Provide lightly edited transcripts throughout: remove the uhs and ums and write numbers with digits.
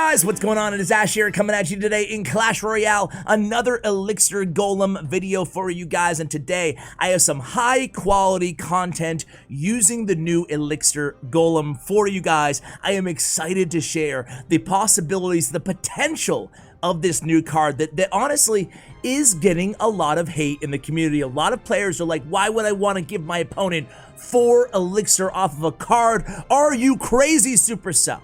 Guys, what's going on? It is Ash here coming at you today in Clash Royale, another Elixir Golem video for you guys, and today I have some high quality content using the new Elixir Golem for you guys. I am excited to share the possibilities, the potential of this new card that honestly is getting a lot of hate in the community. A lot of players are like, why would I want to give my opponent 4 Elixir off of a card? Are you crazy, Supercell?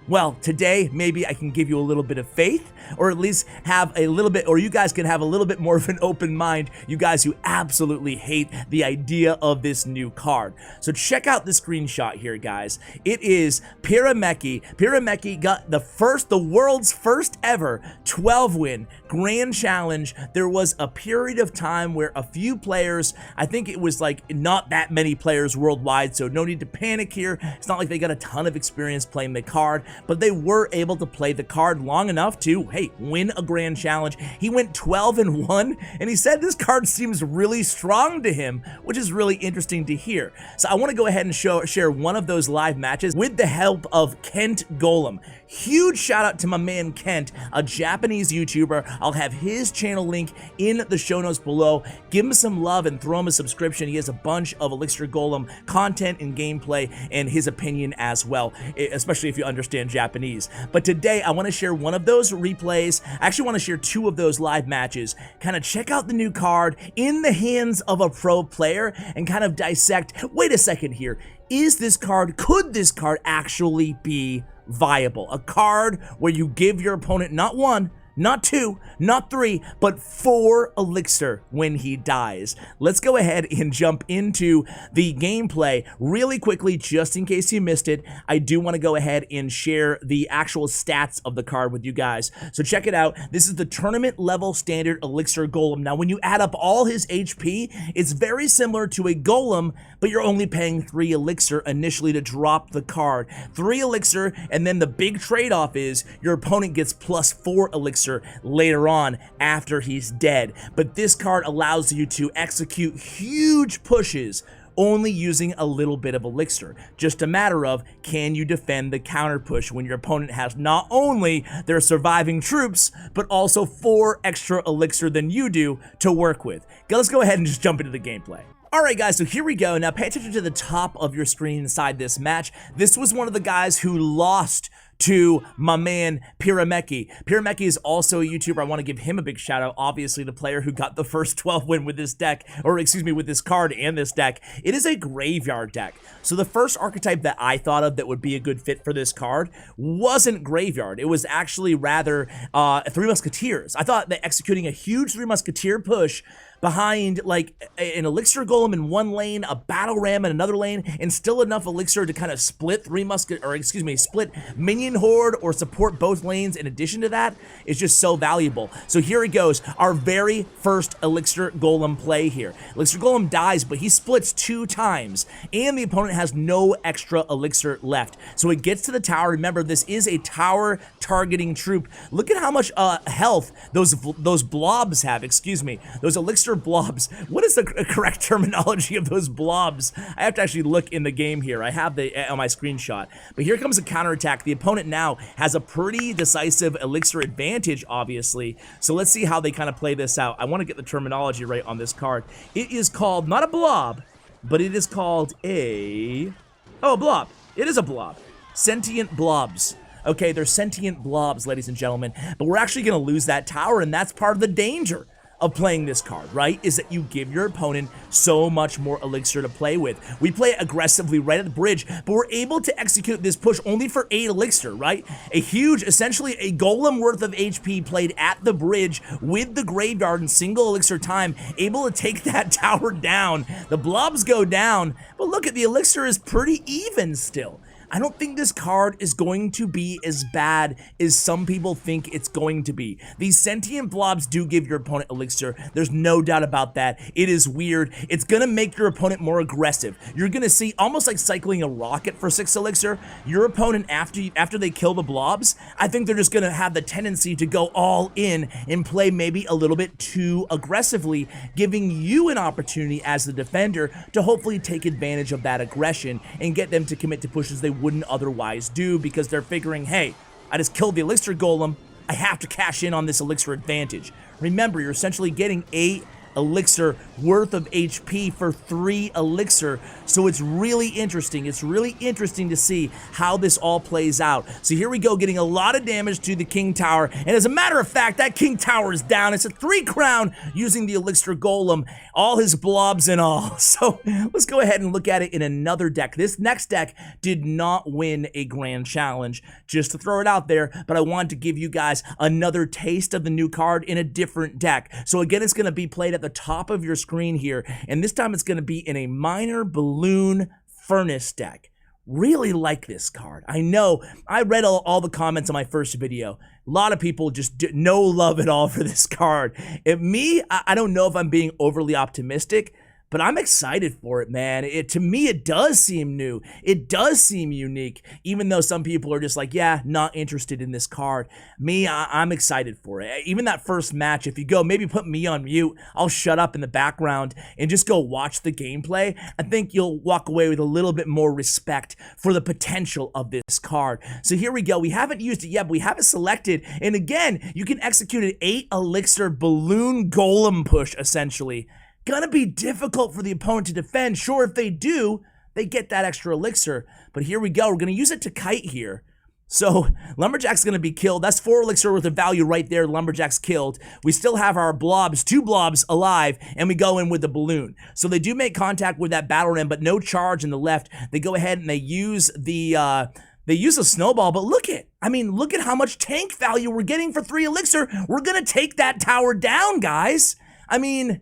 Well, today, maybe I can give you a little bit of faith, or at least have a little bit, or you guys can have a little bit more of an open mind, you guys who absolutely hate the idea of this new card. So check out the screenshot here, guys. It is Pyrameki. Pyrameki got the world's first ever 12-win Grand Challenge. There was a period of time where a few players, I think it was like not that many players worldwide, so no need to panic here. It's not like they got a ton of experience playing the card, but they were able to play the card long enough to, hey, win a Grand Challenge. He went 12-1, and he said this card seems really strong to him, which is really interesting to hear. So I want to go ahead and share one of those live matches with the help of Kent Golem. Huge shout out to my man Kent, a Japanese YouTuber. I'll have his channel link in the show notes below. Give him some love and throw him a subscription. He has a bunch of Elixir Golem content and gameplay and his opinion as well, especially if you understand Japanese. But today I want to share one of those replays. I actually want to share 2 of those live matches, kind of check out the new card in the hands of a pro player and kind of dissect, wait a second here, could this card actually be viable? A card where you give your opponent not 1, not 2, not 3, but 4 Elixir when he dies. Let's go ahead and jump into the gameplay really quickly, just in case you missed it. I do want to go ahead and share the actual stats of the card with you guys. So check it out. This is the tournament level standard Elixir Golem. Now, when you add up all his HP, it's very similar to a Golem, but you're only paying 3 Elixir initially to drop the card. 3 Elixir, and then the big trade-off is your opponent gets plus 4 Elixir later on after he's dead. But this card allows you to execute huge pushes only using a little bit of Elixir. Just a matter of, can you defend the counter push when your opponent has not only their surviving troops, but also 4 extra Elixir than you do to work with. Let's go ahead and just jump into the gameplay. Alright guys, so here we go. Now pay attention to the top of your screen inside this match. This was one of the guys who lost to my man Pyrameki. Pyrameki is also a YouTuber. I want to give him a big shout out. Obviously the player who got the first 12 win with this deck, or excuse me, with this card and this deck. It is a graveyard deck. So the first archetype that I thought of that would be a good fit for this card wasn't graveyard. It was actually rather 3 Musketeers. I thought that executing a huge 3 Musketeer push behind like an Elixir Golem in one lane, a Battle Ram in another lane, and still enough Elixir to kind of split split Minion Horde or support both lanes in addition to that is just so valuable. So here it goes, our very first Elixir Golem play here. Elixir Golem dies, but he splits 2 times, and the opponent has no extra Elixir left. So it gets to the tower. Remember, this is a tower targeting troop. Look at how much health those blobs have, those Elixir blobs. What is the correct terminology of those blobs? I have to actually look in the game here. I have the on my screenshot. But here comes a counterattack. The opponent now has a pretty decisive Elixir advantage, obviously. So let's see how they kind of play this out. I want to get the terminology right on this card. It is called, not a blob, but it is called a blob. It is a blob. Sentient blobs. Okay, they're sentient blobs, ladies and gentlemen. But we're actually going to lose that tower, and that's part of the danger of playing this card, right? Is that you give your opponent so much more Elixir to play with. We play aggressively right at the bridge, but we're able to execute this push only for 8 Elixir, right? A huge, essentially a Golem worth of HP played at the bridge with the graveyard in single Elixir time, able to take that tower down. The blobs go down, but look at the Elixir is pretty even still. I don't think this card is going to be as bad as some people think it's going to be. These sentient blobs do give your opponent Elixir. There's no doubt about that. It is weird. It's going to make your opponent more aggressive. You're going to see almost like cycling a rocket for 6 Elixir. Your opponent, after they kill the blobs, I think they're just going to have the tendency to go all in and play maybe a little bit too aggressively, giving you an opportunity as the defender to hopefully take advantage of that aggression and get them to commit to pushes they wouldn't otherwise do, because they're figuring, hey, I just killed the Elixir Golem. I have to cash in on this Elixir advantage. Remember, you're essentially getting 8 Elixir worth of HP for 3 Elixir, so it's really interesting. It's really interesting to see how this all plays out. So here we go, getting a lot of damage to the King Tower, and as a matter of fact, that King Tower is down. It's a 3 crown using the Elixir Golem, all his blobs and all. So let's go ahead and look at it in another deck. This next deck did not win a grand challenge, just to throw it out there, but I wanted to give you guys another taste of the new card in a different deck. So again, it's going to be played at the top of your screen here, and this time it's going to be in a minor balloon furnace deck. Really like this card. I know I read all the comments on my first video. A lot of people just no love at all for this card. I don't know if I'm being overly optimistic, but I'm excited for it, man. To me, it does seem new. It does seem unique, even though some people are just like, yeah, not interested in this card. Me, I'm excited for it. Even that first match, if you go, maybe put me on mute, I'll shut up in the background and just go watch the gameplay. I think you'll walk away with a little bit more respect for the potential of this card. So here we go. We haven't used it yet, but we have it selected. And again, you can execute an 8 Elixir balloon golem push, essentially. Gonna be difficult for the opponent to defend. Sure, if they do, they get that extra Elixir. But here we go. We're gonna use it to kite here. So Lumberjack's gonna be killed. That's 4 Elixir worth of value right there. Lumberjack's killed. We still have our blobs, 2 blobs alive, and we go in with the balloon. So they do make contact with that battle ram, but no charge in the left. They go ahead and they use the they use a snowball, but look at how much tank value we're getting for 3 Elixir. We're gonna take that tower down, guys. I mean,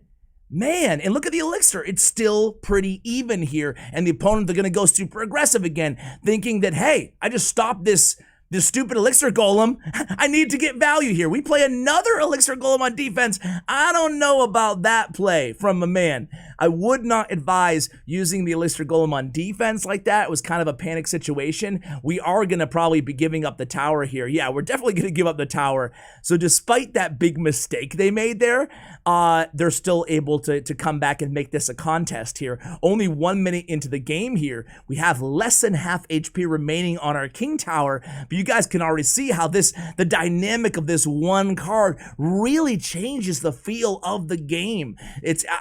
man, and look at the Elixir. It's still pretty even here, and the opponent, they're going to go super aggressive again, thinking that, hey, I just stopped this stupid Elixir Golem. I need to get value here. We play another Elixir Golem on defense. I don't know about that play from a man. I would not advise using the Elixir Golem on defense like that. It was kind of a panic situation. We are going to probably be giving up the tower here. Yeah, we're definitely going to give up the tower. So despite that big mistake they made there, they're still able to come back and make this a contest here. Only 1 minute into the game here. We have less than half HP remaining on our King Tower, but you guys can already see how the dynamic of this one card really changes the feel of the game.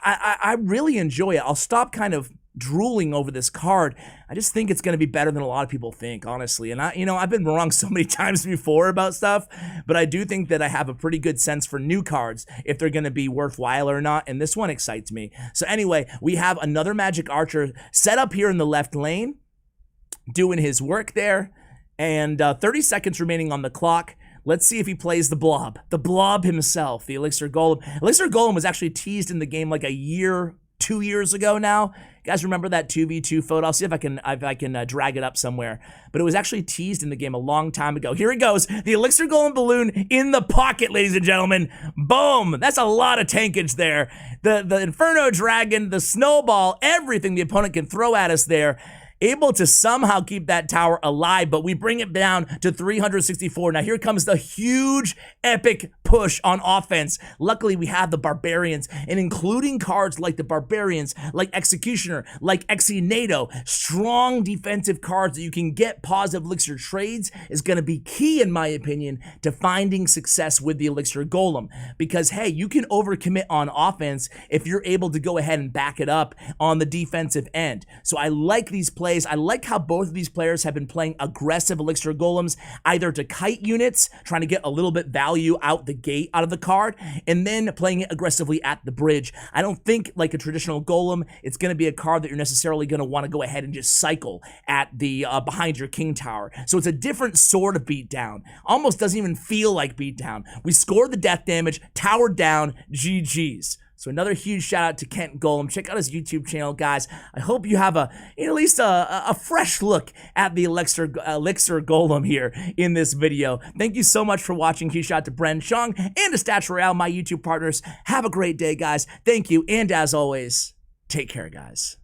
I really enjoy it. I'll stop kind of drooling over this card. I just think it's going to be better than a lot of people think, honestly. And I've been wrong so many times before about stuff, but I do think that I have a pretty good sense for new cards, if they're going to be worthwhile or not, and this one excites me. So anyway, we have another Magic Archer set up here in the left lane, doing his work there, and 30 seconds remaining on the clock. Let's see if he plays the blob himself, the Elixir Golem. Elixir Golem was actually teased in the game like 2 years ago now. You guys remember that 2v2 photo? I'll see if I can drag it up somewhere. But it was actually teased in the game a long time ago. Here it goes. The Elixir Golem balloon in the pocket, ladies and gentlemen. Boom. That's a lot of tankage there. The Inferno Dragon, the snowball, everything the opponent can throw at us there. Able to somehow keep that tower alive, but we bring it down to 364. Now here comes the huge epic push on offense. Luckily we have the Barbarians, and including cards like the Barbarians, like Executioner, like Exinado, strong defensive cards that you can get positive Elixir trades is going to be key, in my opinion, to finding success with the Elixir Golem. Because hey, you can overcommit on offense if you're able to go ahead and back it up on the defensive end. So I like these plays. I like how both of these players have been playing aggressive Elixir Golems, either to kite units, trying to get a little bit value out the gate out of the card, and then playing it aggressively at the bridge. I don't think, like a traditional Golem, it's going to be a card that you're necessarily going to want to go ahead and just cycle at the behind your King Tower. So it's a different sort of beatdown. Almost doesn't even feel like beatdown. We score the death damage, tower down, GG's. So another huge shout out to Kent Golem. Check out his YouTube channel, guys. I hope you have at least a fresh look at the Elixir Golem here in this video. Thank you so much for watching. Huge shout out to Bren Chong and to Stats Royale, my YouTube partners. Have a great day, guys. Thank you, and as always, take care, guys.